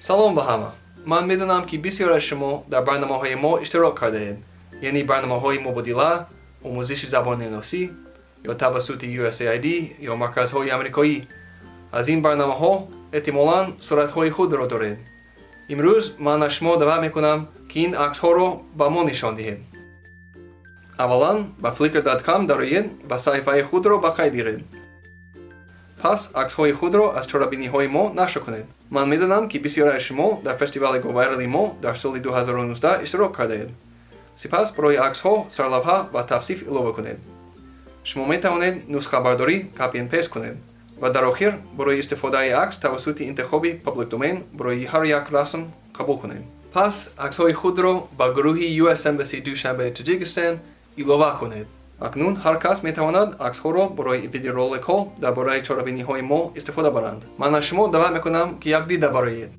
سلام به همه. من میدونم که بسیار از شما در برنامه‌های ما اشتراک کرده اید. یعنی برنامه‌های مبادله، آموزش زبان انگلیسی یا توسط USAID یا مرکزهای آمریکایی. از این برنامه‌ها احتمالاً صورت‌های خود را دارید. امروز من از شما دعوت میکنم که این عکس‌ها را به ما نشان دهید. اولاً به flickr.com دارید و صفحه خود را به خیر گیرید. پس عکس‌های خود را از چاره‌بینی‌های ما نشر کنید. من می‌دانم که بسیاری از شما در فستیوال گوایرلی ما در سال 2019 اشتراک کرده اید. سپس برای عکس‌ها سرلوحه و توصیف علاوه کنید. شما می‌توانید نسخه برداری کپی اند پیست کنید و در آخر برای استفاده عکس توسط انتخاب پابلیک دومین برای هر یک رسم قبول کنید. پس عکس‌های خود را به گروه US Embassy دوشنبه تاجیکستان علاوه کنید. اکنون هر کس میتواند عکس‌ها را برای ویدیورولک‌ها درباره چاره‌بینی‌های ما استفاده برند. من از شما دعوت میکنم که یک دیده برایید.